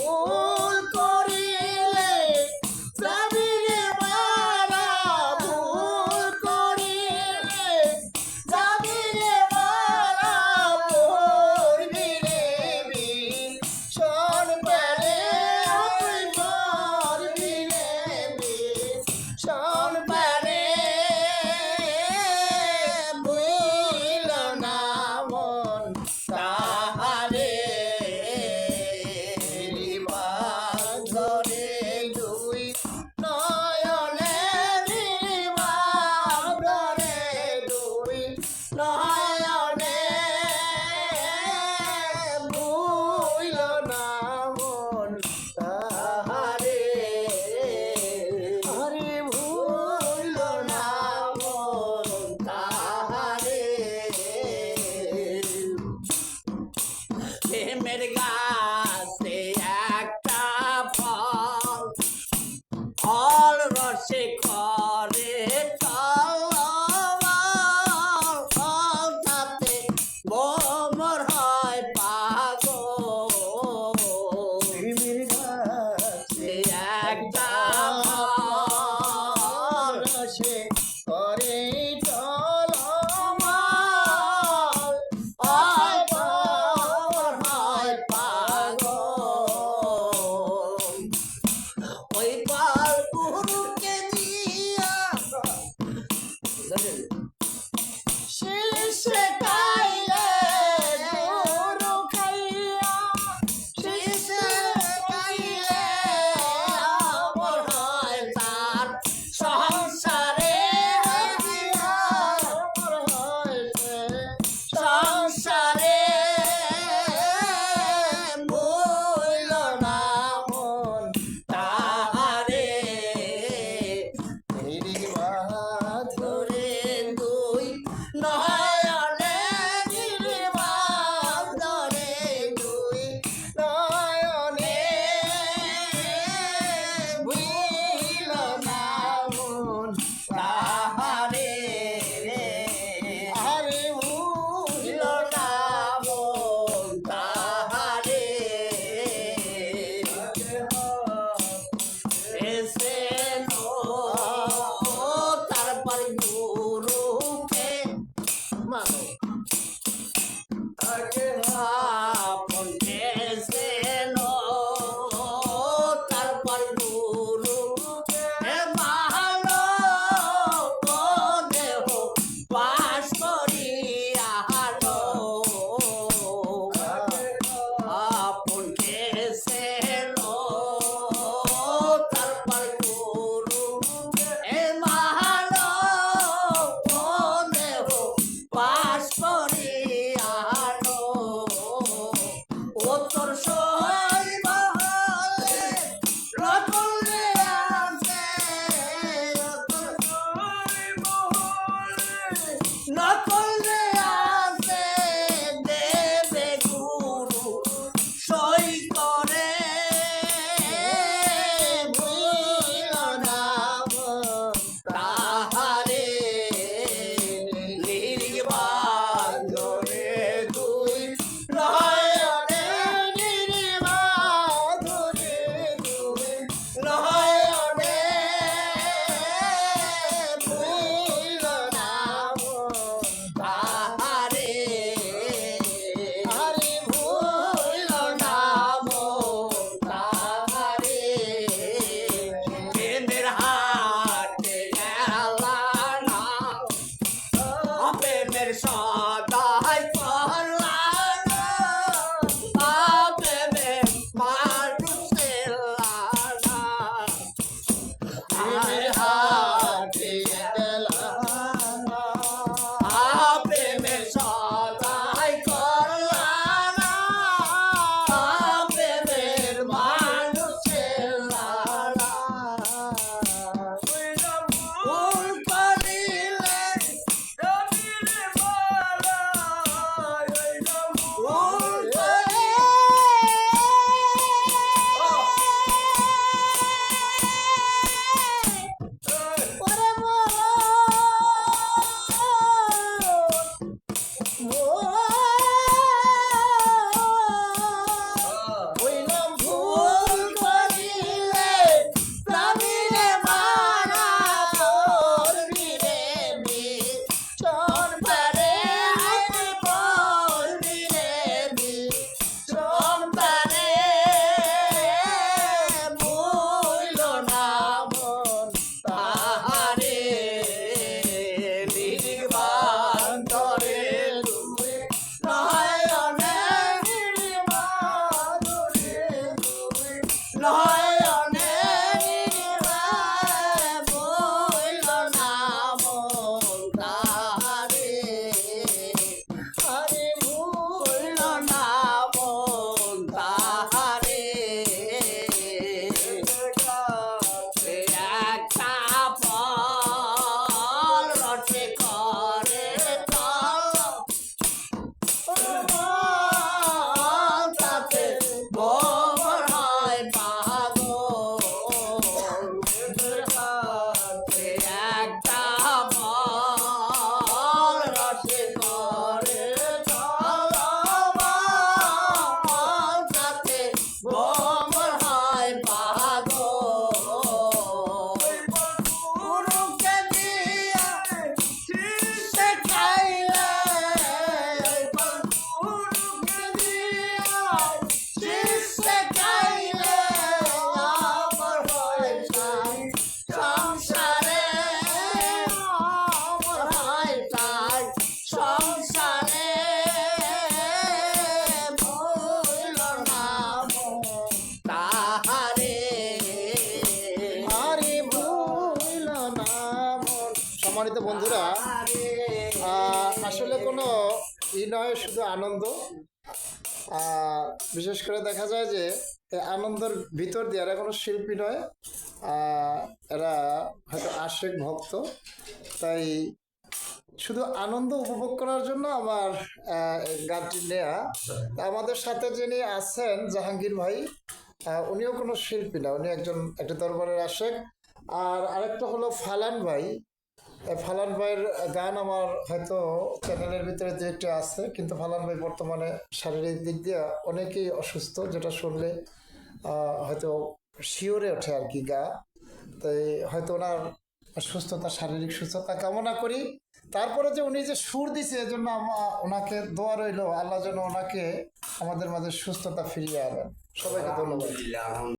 ভুল করিলে যাবি রে মারা, ভুল করিলে যাবি রে মারা, পড়বি রে ভীষণ প্রাণে, তুই মরবি রে ভীষণ প্রাণে। ভুইল না মন তাহারে রিবা নয়নে বইল না মন তাহারে আরে ভুইল না মন তাহারে একটা ফল রসে করে তাতে ভোর হয় পাগল একটা ফল রসে করে তাতে ভোর হয় পাগল গুরুকে দিয়া সে খাইলে গুরুকে দিয়া সে খাইলে আমার হয় তাই সংসারে আমার হয় তাই সংসারে ভুল না মন তাহারে আরে ভুল না মন। সম্মানিত বন্ধুরা, আসলে কোনো নয়, শুধু আনন্দ। বিশেষ করে দেখা যায় যে এই আনন্দের ভিতর দিয়ে এরা কোনো শিল্পী নয়, এরা হয়তো আশেক ভক্ত। তাই শুধু আনন্দ উপভোগ করার জন্য আমার এই গানটি নেয়া। তা আমাদের সাথে যিনি আছেন জাহাঙ্গীর ভাই, উনিও কোনো শিল্পী না, উনি একটা দরবারের আশেক। আর আরেকটা হলো ফালান ভাই। ফালান ভাইয়ের গান আমার হয়তো চ্যানেলের ভিতরে দু একটা আছে, কিন্তু ফালান ভাই বর্তমানে শারীরিক দিক দিয়ে অনেকেই অসুস্থ, যেটা শুনলে হয়তো শিওরে ওঠে আর কি গা। তাই হয়তো ওনার সুস্থতা, শারীরিক সুস্থতা কামনা করি। তারপরে যে উনি যে সুর দিছে, এজন্য ওনাকে দোয়া রইল, আল্লাহ যেন ওনাকে আমাদের মাঝে সুস্থতা ফিরিয়ে আনেন। সবাইকে ধন্যবাদ।